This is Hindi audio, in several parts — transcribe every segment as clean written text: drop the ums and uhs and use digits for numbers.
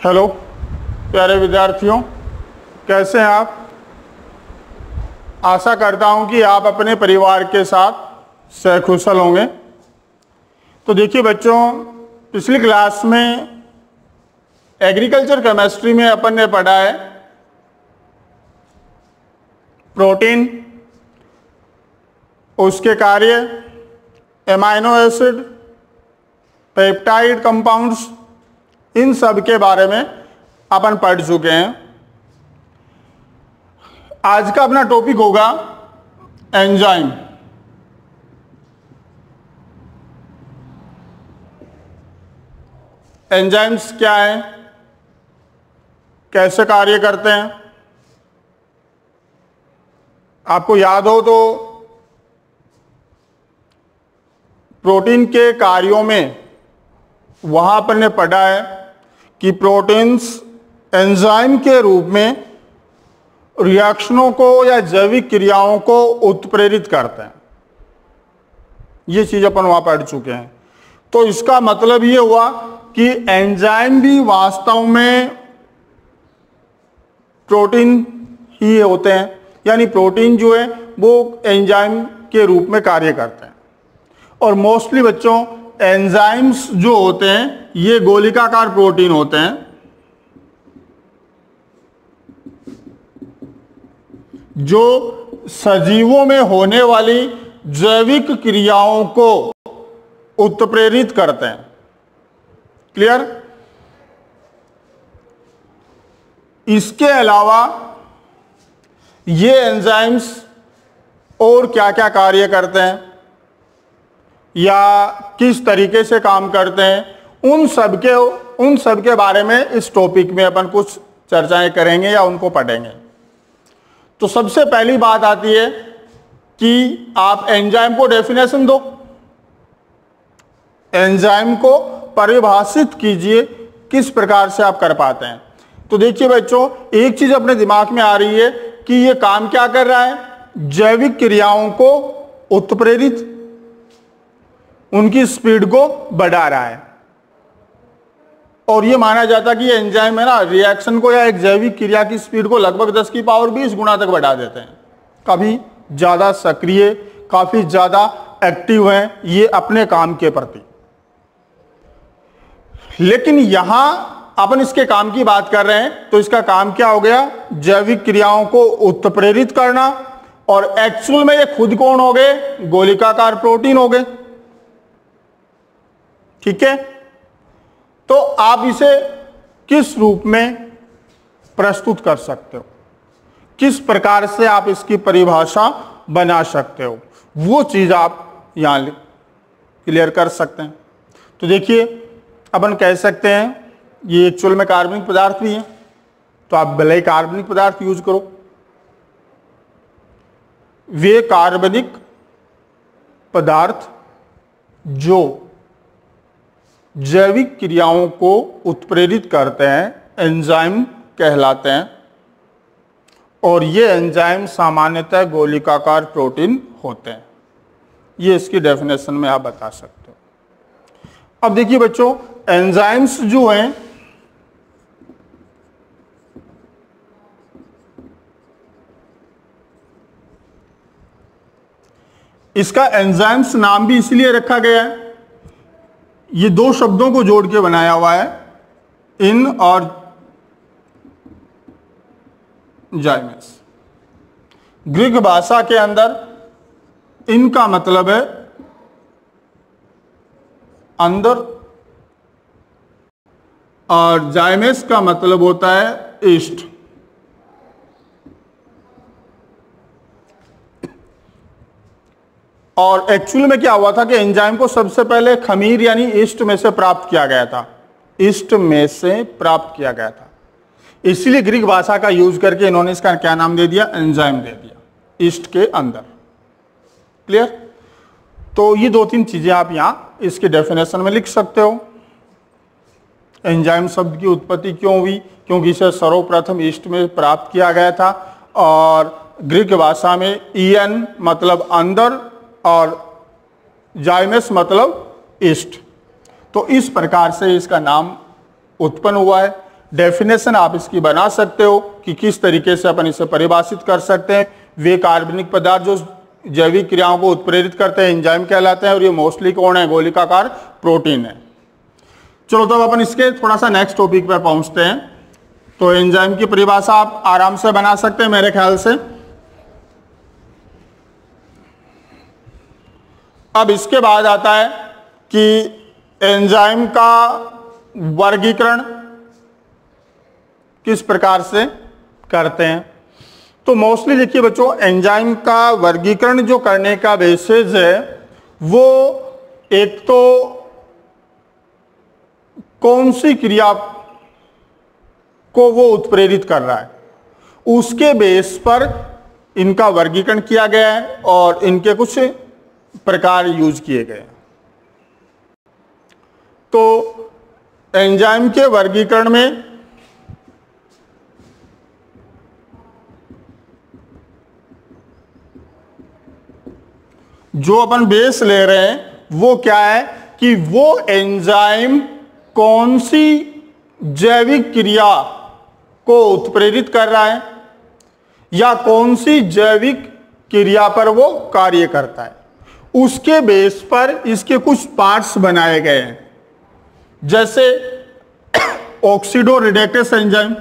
हेलो प्यारे विद्यार्थियों, कैसे हैं आप। आशा करता हूं कि आप अपने परिवार के साथ सकुशल होंगे। तो देखिए बच्चों, पिछली क्लास में एग्रीकल्चर केमिस्ट्री में अपन ने पढ़ा है प्रोटीन, उसके कार्य, एमाइनो एसिड, पेप्टाइड कंपाउंड्स, इन सब के बारे में अपन पढ़ चुके हैं। आज का अपना टॉपिक होगा एंजाइम। एंजाइम्स क्या हैं, कैसे कार्य करते हैं। आपको याद हो तो प्रोटीन के कार्यों में वहां अपन ने पढ़ा है कि प्रोटीन्स एंजाइम के रूप में रिएक्शनों को या जैविक क्रियाओं को उत्प्रेरित करते हैं। ये चीज अपन वहां पढ़ चुके हैं। तो इसका मतलब ये हुआ कि एंजाइम भी वास्तव में प्रोटीन ही होते हैं, यानी प्रोटीन जो है वो एंजाइम के रूप में कार्य करते हैं। और मोस्टली बच्चों एंजाइम्स जो होते हैं ये गोलिकाकार प्रोटीन होते हैं जो सजीवों में होने वाली जैविक क्रियाओं को उत्प्रेरित करते हैं। क्लियर। इसके अलावा ये एंजाइम्स और क्या क्या कार्य करते हैं या किस तरीके से काम करते हैं, उन सब के बारे में इस टॉपिक में अपन कुछ चर्चाएं करेंगे या उनको पढ़ेंगे। तो सबसे पहली बात आती है कि आप एंजाइम को डेफिनेशन दो, एंजाइम को परिभाषित कीजिए, किस प्रकार से आप कर पाते हैं। तो देखिए बच्चों, एक चीज अपने दिमाग में आ रही है कि ये काम क्या कर रहा है, जैविक क्रियाओं को उत्प्रेरित, उनकी स्पीड को बढ़ा रहा है। और ये माना जाता है कि ये एंजाइम है ना, रिएक्शन को या एक जैविक क्रिया की स्पीड को लगभग 10 की पावर 20 गुना तक बढ़ा देते हैं। काफी ज्यादा सक्रिय, काफी ज्यादा एक्टिव हैं ये अपने काम के प्रति। लेकिन यहां अपन इसके काम की बात कर रहे हैं, तो इसका काम क्या हो गया, जैविक क्रियाओं को उत्प्रेरित करना। और एक्चुअल में ये खुद कौन हो गए, गोलिकाकार प्रोटीन हो गए। ठीक है। तो आप इसे किस रूप में प्रस्तुत कर सकते हो, किस प्रकार से आप इसकी परिभाषा बना सकते हो, वो चीज आप यहां क्लियर कर सकते हैं। तो देखिए, अपन कह सकते हैं ये एक्चुअल में कार्बनिक पदार्थ भी है, तो आप भले ही कार्बनिक पदार्थ यूज करो। वे कार्बनिक पदार्थ जो जैविक क्रियाओं को उत्प्रेरित करते हैं एंजाइम कहलाते हैं। और ये एंजाइम सामान्यतः गोलिकाकार प्रोटीन होते हैं। ये इसकी डेफिनेशन में आप बता सकते हो। अब देखिए बच्चों, एंजाइम्स जो हैं इसका एंजाइम्स नाम भी इसलिए रखा गया है, ये दो शब्दों को जोड़ के बनाया हुआ है, इन और जाइमस। ग्रीक भाषा के अंदर इन का मतलब है अंदर और जाइमस का मतलब होता है ईस्ट। और एक्चुअल में क्या हुआ था कि एंजाइम को सबसे पहले खमीर यानी ईस्ट में से प्राप्त किया गया था, ईस्ट में से प्राप्त किया गया था। इसलिए ग्रीक भाषा का यूज करके इन्होंने इसका क्या नाम दे दिया, एंजाइम दे दिया, ईस्ट के अंदर। क्लियर। तो ये दो तीन चीजें आप यहां इसके डेफिनेशन में लिख सकते हो। एंजाइम शब्द की उत्पत्ति क्यों हुई, क्योंकि इसे सर्वप्रथम ईस्ट में प्राप्त किया गया था। और ग्रीक भाषा में ईएन मतलब अंदर और जाइमस मतलब ईस्ट। तो इस प्रकार से इसका नाम उत्पन्न हुआ है। डेफिनेशन आप इसकी बना सकते हो कि किस तरीके से अपन इसे परिभाषित कर सकते हैं। वे कार्बनिक पदार्थ जो जैविक क्रियाओं को उत्प्रेरित करते हैं एंजाइम कहलाते हैं, और ये मोस्टली कौन है? गोलिकाकार प्रोटीन है। चलो तो अब अपन इसके थोड़ा सा नेक्स्ट टॉपिक पर पहुंचते हैं। तो एंजाइम की परिभाषा आप आराम से बना सकते हैं मेरे ख्याल से। अब इसके बाद आता है कि एंजाइम का वर्गीकरण किस प्रकार से करते हैं। तो मोस्टली देखिए बच्चों, एंजाइम का वर्गीकरण जो करने का बेसिस है वो एक तो कौन सी क्रिया को वो उत्प्रेरित कर रहा है उसके बेस पर इनका वर्गीकरण किया गया है और इनके कुछ प्रकार यूज किए गए। तो एंजाइम के वर्गीकरण में जो अपन बेस ले रहे हैं वो क्या है कि वो एंजाइम कौन सी जैविक क्रिया को उत्प्रेरित कर रहा है या कौन सी जैविक क्रिया पर वो कार्य करता है, उसके बेस पर इसके कुछ पार्ट्स बनाए गए हैं। जैसे ऑक्सीडो रिडक्टेस एंजाइम,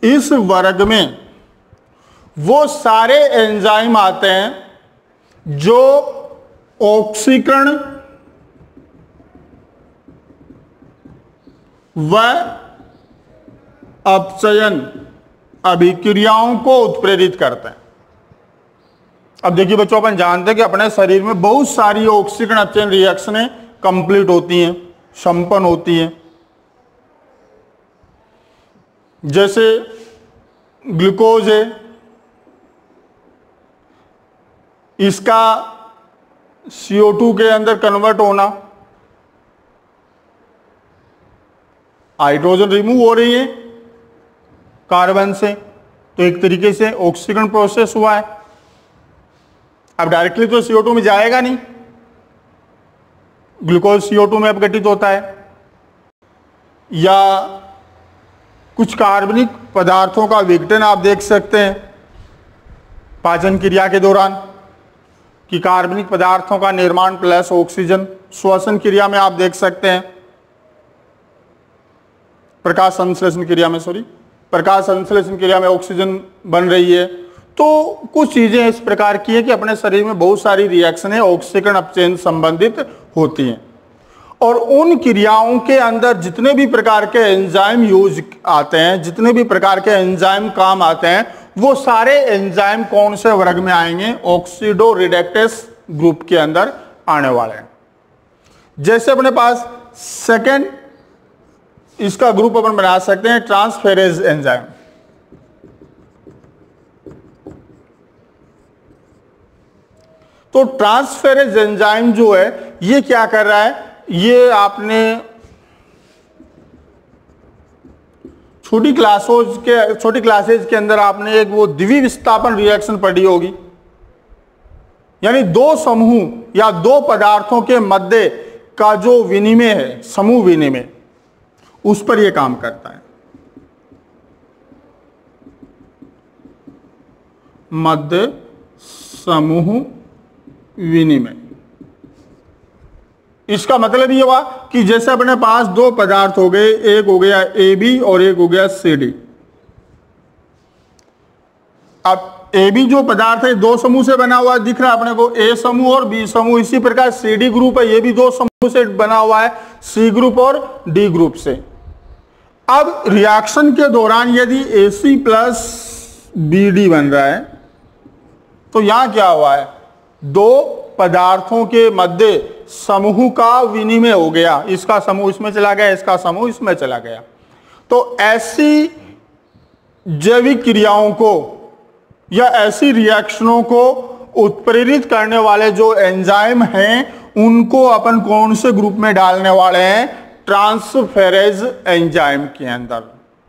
इस वर्ग में वो सारे एंजाइम आते हैं जो ऑक्सीकरण व अपचयन अभिक्रियाओं को उत्प्रेरित करते हैं। अब देखिए बच्चों, अपन जानते हैं कि अपने शरीर में बहुत सारी ऑक्सीकरण अपचयन रिएक्शनें कंप्लीट होती हैं, संपन्न होती हैं। जैसे ग्लूकोज है, इसका CO2 के अंदर कन्वर्ट होना, हाइड्रोजन रिमूव हो रही है कार्बन से, तो एक तरीके से ऑक्सीकरण प्रोसेस हुआ है। अब डायरेक्टली तो CO2 में जाएगा नहीं, ग्लूकोज CO2 में अपघटित होता है। या कुछ कार्बनिक पदार्थों का विघटन आप देख सकते हैं पाचन क्रिया के दौरान, कि कार्बनिक पदार्थों का निर्माण प्लस ऑक्सीजन, श्वसन क्रिया में आप देख सकते हैं, प्रकाश संश्लेषण क्रिया में ऑक्सीजन बन रही है। तो कुछ चीजें इस प्रकार की है कि अपने शरीर में बहुत सारी रिएक्शनें ऑक्सीकरण अपचयन संबंधित होती हैं, और उन क्रियाओं के अंदर जितने भी प्रकार के एंजाइम यूज आते हैं, जितने भी प्रकार के एंजाइम काम आते हैं, वो सारे एंजाइम कौन से वर्ग में आएंगे? ऑक्सीडो रिडक्टेस ग्रुप के अंदर आने वाले हैं। जैसे अपने पास सेकेंड इसका ग्रुप अपन बना सकते हैं ट्रांसफेरेज एंजाइम। तो ट्रांसफेरेज एंजाइम जो है ये क्या कर रहा है? ये आपने छोटी क्लासेज के अंदर आपने एक वो द्वि विस्थापन रिएक्शन पढ़ी होगी, यानी दो समूह या दो पदार्थों के मध्य का जो विनिमय है, समूह विनिमय, उस पर यह काम करता है। मध्य समूह विनिमय, इसका मतलब ये हुआ कि जैसे अपने पास दो पदार्थ हो गए, एक हो गया AB और एक हो गया CD। अब AB जो पदार्थ है दो समूह से बना हुआ दिख रहा है अपने को, A समूह और B समूह। इसी प्रकार CD ग्रुप है, ये भी दो समूह से बना हुआ है, C ग्रुप और D ग्रुप से। अब रिएक्शन के दौरान यदि AC प्लस BD बन रहा है तो यहां क्या हुआ है? दो पदार्थों के मध्य समूह का विनिमय हो गया, इसका समूह इसमें चला गया, इसका समूह इसमें चला गया। तो ऐसी जैविक क्रियाओं को या ऐसी रिएक्शनों को उत्प्रेरित करने वाले जो एंजाइम हैं उनको अपन कौन से ग्रुप में डालने वाले हैं? ट्रांसफेरेज एंजाइम के अंदर,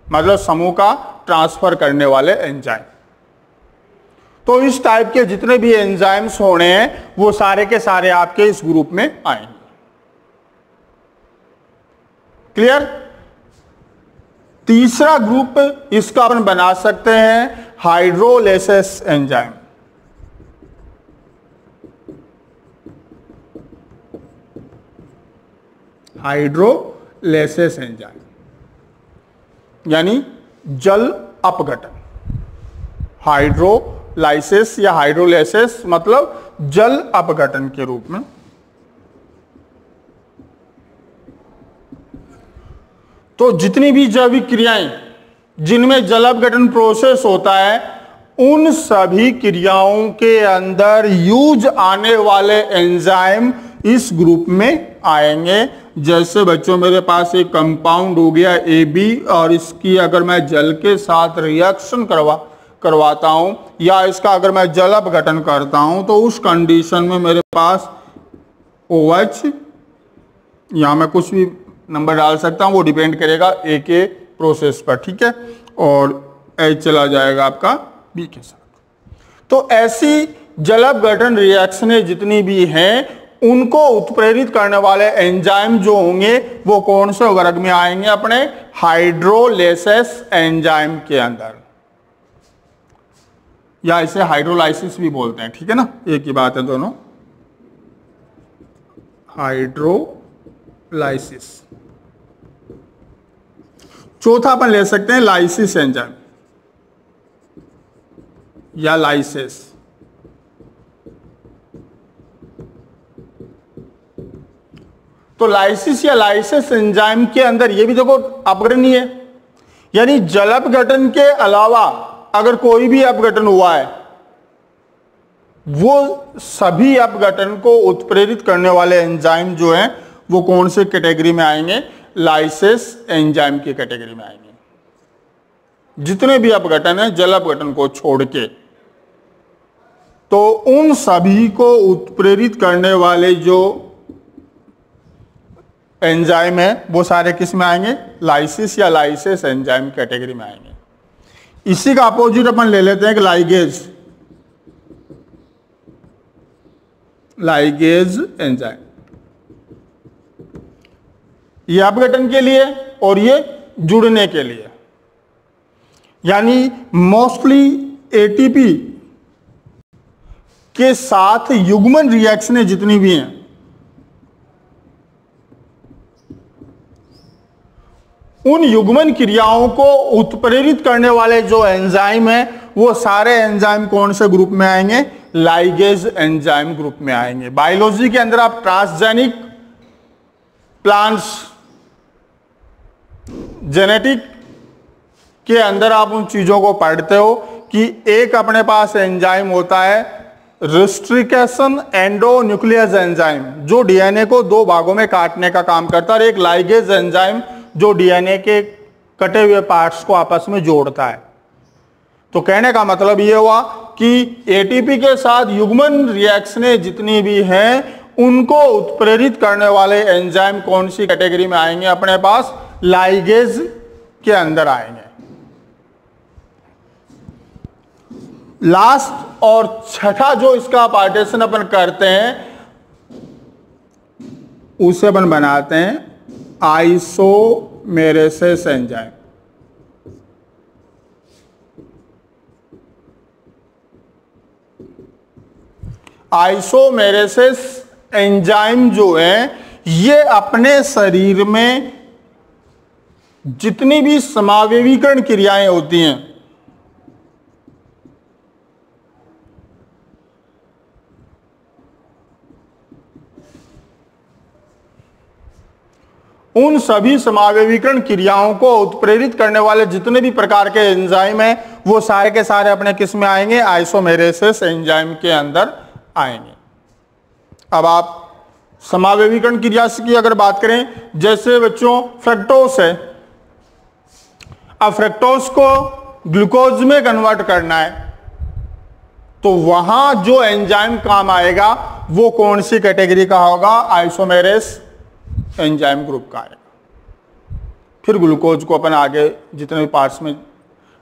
मतलब समूह का ट्रांसफर करने वाले एंजाइम। तो इस टाइप के जितने भी एंजाइम्स होने हैं वो सारे के सारे आपके इस ग्रुप में आएंगे। क्लियर? तीसरा ग्रुप इसका अपन बना सकते हैं हाइड्रोलाइसिस एंजाइम। हाइड्रोलाइसिस एंजाइम यानी जल अपघटन। हाइड्रोलाइसिस या हाइड्रोलाइसिस मतलब जल अपघटन के रूप में। तो जितनी भी जैविक क्रियाएं जिनमें जल अपघटन प्रोसेस होता है उन सभी क्रियाओं के अंदर यूज आने वाले एंजाइम इस ग्रुप में आएंगे। जैसे बच्चों मेरे पास एक कंपाउंड हो गया AB और इसकी अगर मैं जल के साथ रिएक्शन करवाता हूं या इसका अगर मैं जल अपघटन करता हूं तो उस कंडीशन में मेरे पास OH, यहां मैं कुछ भी नंबर डाल सकता हूं, वो डिपेंड करेगा A के प्रोसेस पर, ठीक है, और H चला जाएगा आपका B के साथ। तो ऐसी जल अपघटन रिएक्शनें जितनी भी हैं उनको उत्प्रेरित करने वाले एंजाइम जो होंगे वो कौन से वर्ग में आएंगे? अपने हाइड्रोलाइसिस एंजाइम के अंदर, या इसे हाइड्रोलाइसिस भी बोलते हैं, ठीक है ना, एक ही बात है दोनों। हाइड्रोलाइसिस। चौथा अपन ले सकते हैं लाइसिस एंजाइम या लाइसिस। तो लाइसिस या लाइसिस एंजाइम के अंदर ये भी देखो अपघटन ही है, यानी जल अपघटन के अलावा अगर कोई भी अपघटन हुआ है वो सभी अपघटन को उत्प्रेरित करने वाले एंजाइम जो हैं वो कौन से कैटेगरी में आएंगे? लाइसिस एंजाइम की कैटेगरी में आएंगे। जितने भी अपघटन है जल अपघटन को छोड़ के, तो उन सभी को उत्प्रेरित करने वाले जो एंजाइम है वो सारे किस में आएंगे? लाइसिस या लाइसिस एंजाइम कैटेगरी में आएंगे। इसी का अपोजिट अपन ले लेते हैं कि लाइगेज। लाइगेज एंजाइम ये अपघटन के लिए और ये जुड़ने के लिए, यानी मोस्टली एटीपी के साथ युग्मन रिएक्शनें जितनी भी हैं उन युग्मन क्रियाओं को उत्प्रेरित करने वाले जो एंजाइम है वो सारे एंजाइम कौन से ग्रुप में आएंगे? लाइगेज एंजाइम ग्रुप में आएंगे। बायोलॉजी के अंदर आप ट्रांसजेनिक प्लांट्स, जेनेटिक के अंदर आप उन चीजों को पढ़ते हो कि एक अपने पास एंजाइम होता है रिस्ट्रिकेशन एंडोन्यूक्लियस एंजाइम जो डीएनए को दो भागों में काटने का काम करता है, और एक लाइगेज एंजाइम जो डीएनए के कटे हुए पार्ट्स को आपस में जोड़ता है। तो कहने का मतलब यह हुआ कि एटीपी के साथ युग्मन रिएक्शनें जितनी भी हैं उनको उत्प्रेरित करने वाले एंजाइम कौन सी कैटेगरी में आएंगे? अपने पास लाइगेज के अंदर आएंगे। लास्ट और छठा जो इसका पार्टीशन अपन करते हैं उसे अपन बनाते हैं आइसोमेरेसिस एंजाइम। आइसोमेरेसिस एंजाइम जो है ये अपने शरीर में जितनी भी समावेवीकरण क्रियाएं होती हैं उन सभी समावेवीकरण क्रियाओं को उत्प्रेरित करने वाले जितने भी प्रकार के एंजाइम हैं वो सारे के सारे अपने किस में आएंगे? आइसोमेरेसिस एंजाइम के अंदर आएंगे। अब आप समावेवीकरण क्रिया की अगर बात करें, जैसे बच्चों फ्रक्टोस है, अब फ्रक्टोस को ग्लूकोज में कन्वर्ट करना है तो वहां जो एंजाइम काम आएगा वो कौन सी कैटेगरी का होगा? आइसोमेरेस एंजाइम ग्रुप का आएगा। फिर ग्लूकोज को अपन आगे जितने भी पार्ट्स में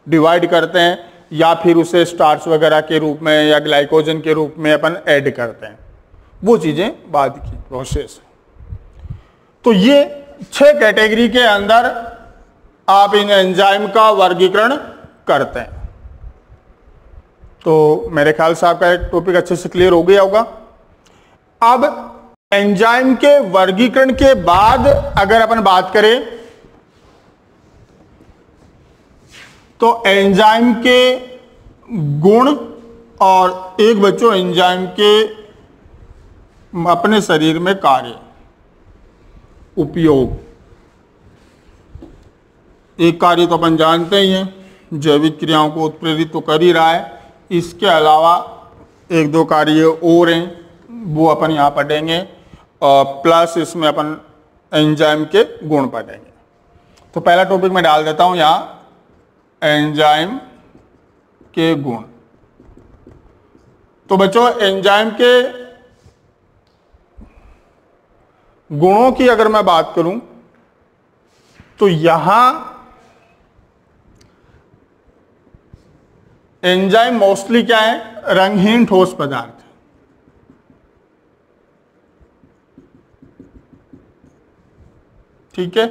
डिवाइड करते हैं या फिर उसे स्टार्च वगैरह के रूप में या ग्लाइकोजन के रूप में अपन ऐड करते हैं, वो चीजें बाद की प्रोसेस है। तो ये 6 कैटेगरी के अंदर आप इन एंजाइम का वर्गीकरण करते हैं। तो मेरे ख्याल से आपका एक टॉपिक अच्छे से क्लियर हो गया होगा। अब एंजाइम के वर्गीकरण के बाद अगर अपन बात करें तो एंजाइम के गुण और एक बच्चों एंजाइम के अपने शरीर में कार्य उपयोग। एक कार्य तो अपन जानते ही हैं, जैविक क्रियाओं को उत्प्रेरित तो कर ही रहा है, इसके अलावा 1-2 कार्य और हैं, वो अपन यहाँ पढ़ेंगे, और प्लस इसमें अपन एंजाइम के गुण पढ़ेंगे। तो पहला टॉपिक मैं डाल देता हूँ यहाँ, एंजाइम के गुण। तो बच्चों एंजाइम के गुणों की अगर मैं बात करूं तो यहां एंजाइम मोस्टली क्या है, रंगहीन ठोस पदार्थ। ठीक है।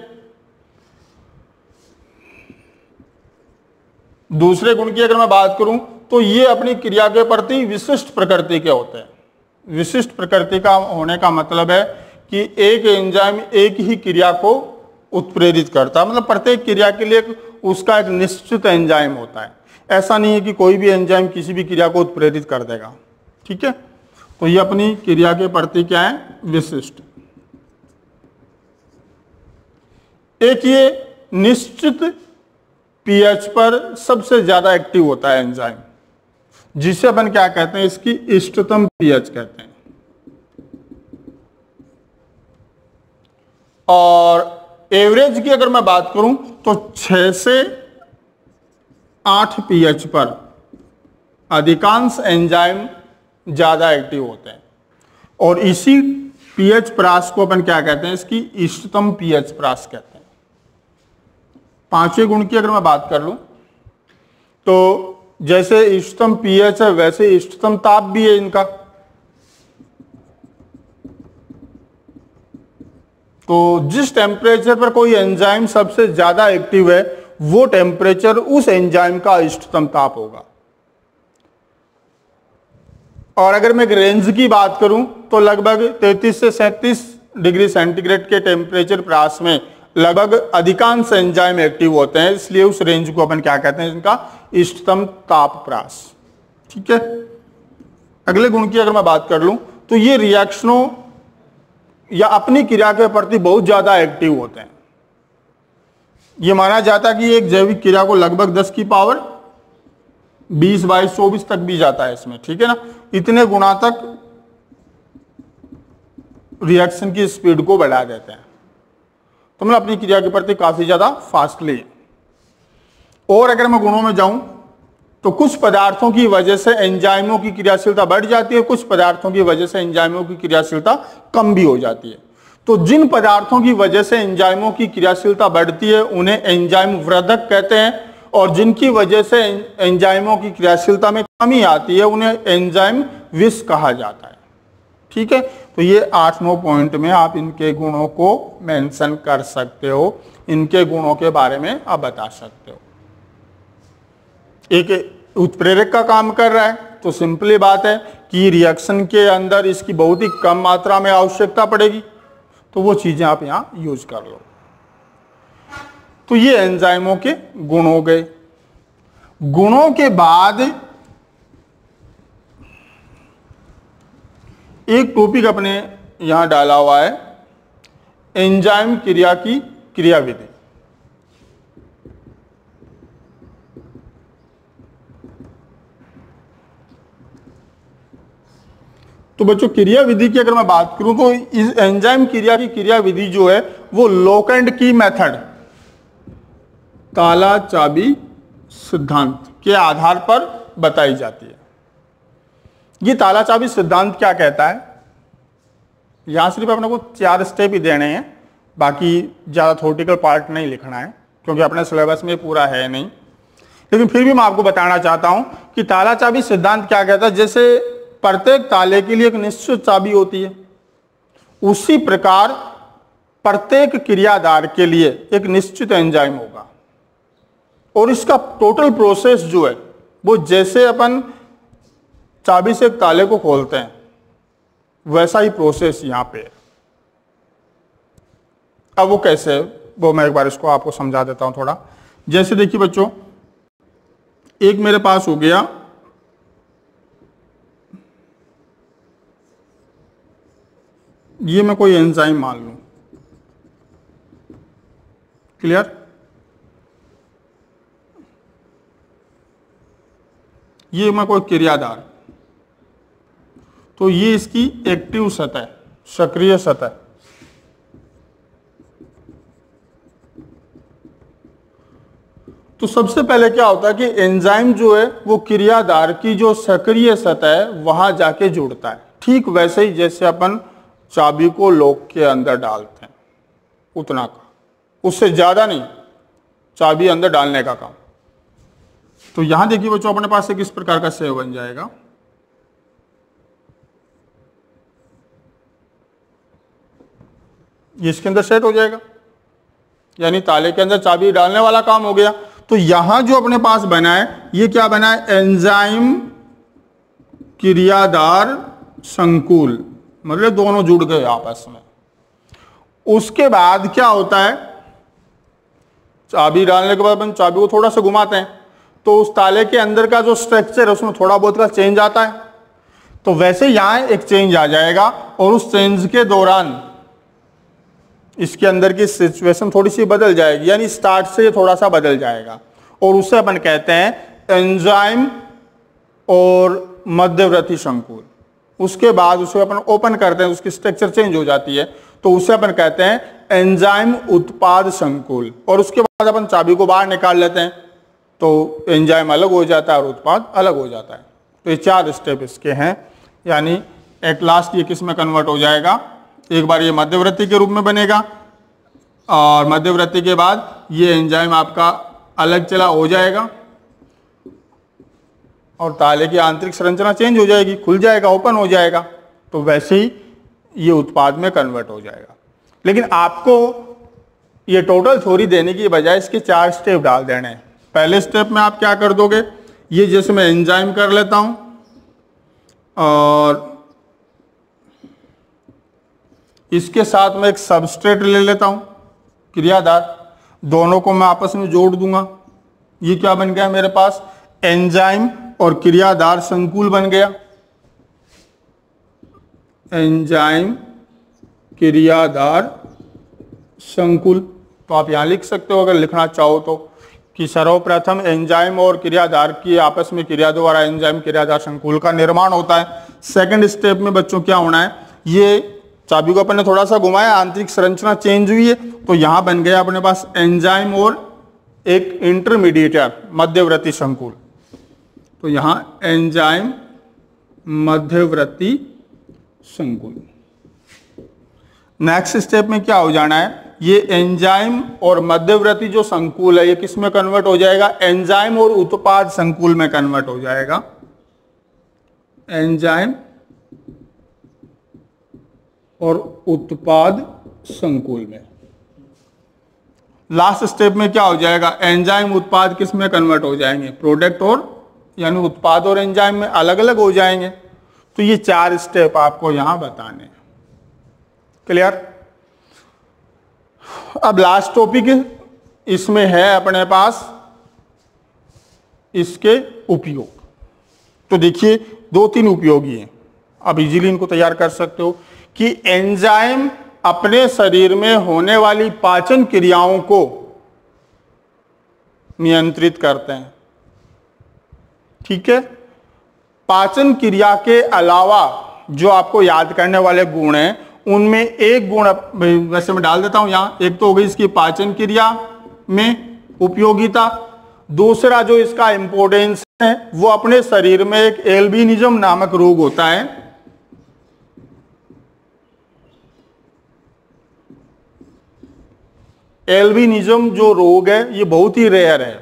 दूसरे गुण की अगर मैं बात करूं तो ये अपनी क्रिया के प्रति विशिष्ट प्रकृति के होते हैं। विशिष्ट प्रकृति का होने का मतलब है कि एक एंजाइम एक ही क्रिया को उत्प्रेरित करता है, मतलब प्रत्येक क्रिया के लिए उसका एक निश्चित एंजाइम होता है। ऐसा नहीं है कि कोई भी एंजाइम किसी भी क्रिया को उत्प्रेरित कर देगा। ठीक है। तो ये अपनी क्रिया के प्रति क्या है, विशिष्ट। एक ये निश्चित पीएच पर सबसे ज्यादा एक्टिव होता है एंजाइम, जिसे अपन क्या कहते हैं, इसकी इष्टतम पीएच कहते हैं। और एवरेज की अगर मैं बात करूं तो 6 से 8 पीएच पर अधिकांश एंजाइम ज्यादा एक्टिव होते हैं, और इसी पीएच प्रास को अपन क्या कहते हैं, इसकी इष्टतम पीएच प्रास कहते हैं। पांचवें गुण की अगर मैं बात कर लूं तो जैसे इष्टतम पीएच है वैसे इष्टतम ताप भी है इनका। तो जिस टेम्परेचर पर कोई एंजाइम सबसे ज्यादा एक्टिव है वो टेम्परेचर उस एंजाइम का इष्टतम ताप होगा। और अगर मैं रेंज की बात करूं तो लगभग 33 से 37 डिग्री सेंटीग्रेड के टेम्परेचर प्रास में लगभग अधिकांश एंजाइम एक्टिव होते हैं, इसलिए उस रेंज को अपन क्या कहते हैं, इनका इष्टतम ताप प्रास। ठीक है। अगले गुण की अगर मैं बात कर लूं तो ये रिएक्शनों या अपनी क्रिया के प्रति बहुत ज्यादा एक्टिव होते हैं। ये माना जाता है कि एक जैविक क्रिया को लगभग 10 की पावर 20, 22, 24 तक भी जाता है इसमें। ठीक है ना। इतने गुना तक रिएक्शन की स्पीड को बढ़ा देते हैं, तो मतलब अपनी क्रिया के प्रति काफी ज्यादा फास्टली। और अगर मैं गुणों में जाऊं तो कुछ पदार्थों की वजह से एंजाइमों की क्रियाशीलता बढ़ जाती है, कुछ पदार्थों की वजह से एंजाइमों की क्रियाशीलता कम भी हो जाती है। तो जिन पदार्थों की वजह से एंजाइमों की क्रियाशीलता बढ़ती है उन्हें एंजाइम वृद्धक कहते हैं, और जिनकी वजह से एंजाइमों की क्रियाशीलता में कमी आती है उन्हें एंजाइम विष कहा जाता है। ठीक है। तो ये 8-9 पॉइंट में आप इनके गुणों को मेंशन कर सकते हो, इनके गुणों के बारे में आप बता सकते हो। एक उत्प्रेरक का काम कर रहा है तो सिंपली बात है कि रिएक्शन के अंदर इसकी बहुत ही कम मात्रा में आवश्यकता पड़ेगी, तो वो चीजें आप यहां यूज कर लो। तो ये एंजाइमों के गुण हो गए। गुणों के बाद एक टॉपिक अपने यहां डाला हुआ है, एंजाइम क्रिया की क्रियाविधि। तो बच्चों क्रियाविधि की अगर मैं बात करूं तो इस एंजाइम क्रिया की क्रियाविधि जो है वो लॉक एंड की मेथड, ताला चाबी सिद्धांत के आधार पर बताई जाती है। ये ताला चाबी सिद्धांत क्या कहता है, यहां सिर्फ अपने को 4 स्टेप ही देने हैं, बाकी ज्यादा थ्योरेटिकल पार्ट नहीं लिखना है क्योंकि अपने सिलेबस में पूरा है नहीं। लेकिन फिर भी मैं आपको बताना चाहता हूं कि ताला चाबी सिद्धांत क्या कहता है। जैसे प्रत्येक ताले के लिए एक निश्चित चाबी होती है, उसी प्रकार प्रत्येक क्रियाधार के लिए एक निश्चित एंजाइम होगा, और इसका टोटल प्रोसेस जो है वो जैसे अपन चाबी से एक ताले को खोलते हैं वैसा ही प्रोसेस यहां पे है। अब वो कैसे है वो मैं एक बार इसको आपको समझा देता हूं थोड़ा। जैसे देखिए बच्चों, एक मेरे पास हो गया ये मैं कोई एंजाइम मान लूं, क्लियर। ये मैं कोई क्रियाधार, तो ये इसकी एक्टिव सतह, सक्रिय सतह। तो सबसे पहले क्या होता है कि एंजाइम जो है वो क्रियाधार की जो सक्रिय सतह है वहां जाके जुड़ता है। ठीक वैसे ही जैसे अपन चाबी को लॉक के अंदर डालते हैं, उतना का, उससे ज्यादा नहीं, चाबी अंदर डालने का काम। तो यहां देखिए बच्चों, अपने पास एक इस प्रकार का सेव बन जाएगा। ये इसके अंदर सेट हो जाएगा, यानी ताले के अंदर चाबी डालने वाला काम हो गया। तो यहां जो अपने पास बना है ये क्या बना है, एंजाइम क्रियाधार संकुल, मतलब दोनों जुड़ गए आपस में। उसके बाद क्या होता है, चाबी डालने के बाद अपन चाबी को थोड़ा सा घुमाते हैं तो उस ताले के अंदर का जो स्ट्रक्चर है उसमें थोड़ा बहुत का चेंज आता है। तो वैसे यहां एक चेंज आ जाएगा और उस चेंज के दौरान इसके अंदर की सिचुएशन थोड़ी सी बदल जाएगी, यानी स्टार्ट से थोड़ा सा बदल जाएगा, और उसे अपन कहते हैं एंजाइम और मध्यवर्ती संकुल। उसके बाद उसे अपन ओपन करते हैं, उसकी स्ट्रक्चर चेंज हो जाती है, तो उसे अपन कहते हैं एंजाइम उत्पाद संकुल। और उसके बाद अपन चाबी को बाहर निकाल लेते हैं तो एंजाइम अलग हो जाता है और उत्पाद अलग हो जाता है। तो ये 4 स्टेप इसके हैं, यानी एट लास्ट ये किस में कन्वर्ट हो जाएगा, एक बार ये मध्यवर्ती के रूप में बनेगा और मध्यवर्ती के बाद ये एंजाइम आपका अलग चला हो जाएगा और ताले की आंतरिक संरचना चेंज हो जाएगी, खुल जाएगा, ओपन हो जाएगा। तो वैसे ही ये उत्पाद में कन्वर्ट हो जाएगा। लेकिन आपको ये टोटल थ्योरी देने की बजाय इसके 4 स्टेप डाल देने हैं। पहले स्टेप में आप क्या कर दोगे, ये जैसे मैं एंजाइम कर लेता हूं और इसके साथ में एक सबस्ट्रेट ले लेता हूं क्रियाधार, दोनों को मैं आपस में जोड़ दूंगा। ये क्या बन गया मेरे पास, एंजाइम और क्रियाधार संकुल बन गया। एंजाइम क्रियाधार संकुल, तो आप यहां लिख सकते हो अगर लिखना चाहो तो, कि सर्वप्रथम एंजाइम और क्रियाधार की आपस में क्रिया द्वारा एंजाइम क्रियाधार संकुल का निर्माण होता है। सेकंड स्टेप में बच्चों क्या होना है, ये चाबी को अपन ने थोड़ा सा घुमाया, आंतरिक संरचना चेंज हुई है, तो यहां बन गया अपने पास एंजाइम और एक इंटरमीडिएटर मध्यवर्ती संकुल। तो यहां एंजाइम मध्यवर्ती संकुल। नेक्स्ट स्टेप में क्या हो जाना है, ये एंजाइम और मध्यवर्ती जो संकुल है ये किस में कन्वर्ट हो जाएगा, एंजाइम और उत्पाद संकुल में कन्वर्ट हो जाएगा। एंजाइम और उत्पाद संकुल में। लास्ट स्टेप में क्या हो जाएगा, एंजाइम उत्पाद किस में कन्वर्ट हो जाएंगे, प्रोडक्ट और, यानी उत्पाद और एंजाइम में अलग अलग हो जाएंगे। तो ये 4 स्टेप आपको यहां बताने, क्लियर। अब लास्ट टॉपिक इसमें है अपने पास इसके उपयोग। तो देखिए 2-3 उपयोगी हैं, आप इजीली इनको तैयार कर सकते हो कि एंजाइम अपने शरीर में होने वाली पाचन क्रियाओं को नियंत्रित करते हैं, ठीक है। पाचन क्रिया के अलावा जो आपको याद करने वाले गुण हैं उनमें एक गुण वैसे मैं डाल देता हूं यहां, एक तो हो गई इसकी पाचन क्रिया में उपयोगिता, दूसरा जो इसका इंपॉर्टेंस है वो अपने शरीर में एक एल्बिनिज्म नामक रोग होता है। एल्बिनिज्म जो रोग है ये बहुत ही रेयर है,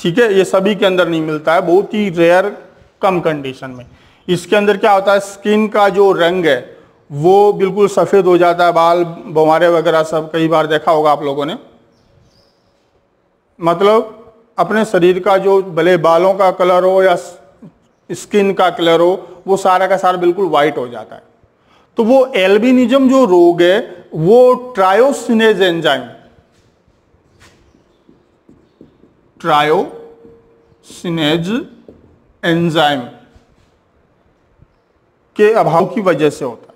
ठीक है, ये सभी के अंदर नहीं मिलता है, बहुत ही रेयर कम कंडीशन में। इसके अंदर क्या होता है, स्किन का जो रंग है वो बिल्कुल सफ़ेद हो जाता है, बाल बौमारे वगैरह सब कई बार देखा होगा आप लोगों ने। मतलब अपने शरीर का जो भले बालों का कलर हो या स्किन का कलर हो, वो सारा का सारा बिल्कुल वाइट हो जाता है। तो वो एल्बिनिज्म जो रोग है वो ट्रायोसिनेज एंजाइम, ट्रायोसिनेज एंजाइम के अभाव की वजह से होता है।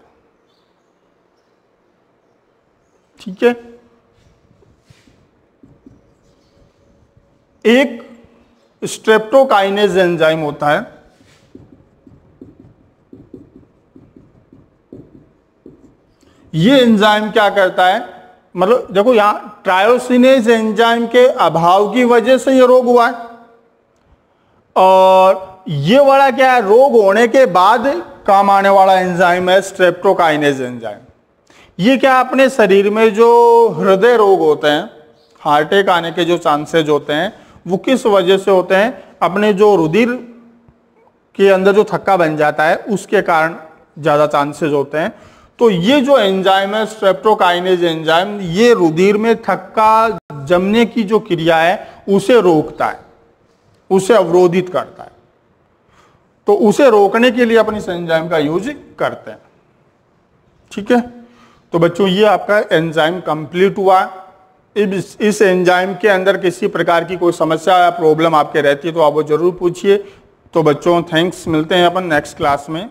ठीक है, एक स्ट्रेप्टोकाइनेज एंजाइम होता है, ये एंजाइम क्या करता है, मतलब देखो यहां ट्रायोसिनेज एंजाइम के अभाव की वजह से ये रोग हुआ है, और ये वाला क्या है, रोग होने के बाद काम आने वाला एंजाइम है स्ट्रेप्टोकाइनेज एंजाइम। ये क्या अपने शरीर में जो हृदय रोग होते हैं, हार्ट अटैक आने के जो चांसेज होते हैं वो किस वजह से होते हैं, अपने जो रुधिर के अंदर जो थक्का बन जाता है उसके कारण ज़्यादा चांसेस होते हैं। तो ये जो एंजाइम है स्ट्रेप्टोकाइनेज एंजाइम, ये रुधिर में थक्का जमने की जो क्रिया है उसे रोकता है, उसे अवरोधित करता है। तो उसे रोकने के लिए अपनी इस एंजाइम का यूज करते हैं। ठीक है, तो बच्चों ये आपका एंजाइम कंप्लीट हुआ। इस एंजाइम के अंदर किसी प्रकार की कोई समस्या या प्रॉब्लम आपके रहती है तो आप वो जरूर पूछिए। तो बच्चों थैंक्स, मिलते हैं अपन नेक्स्ट क्लास में।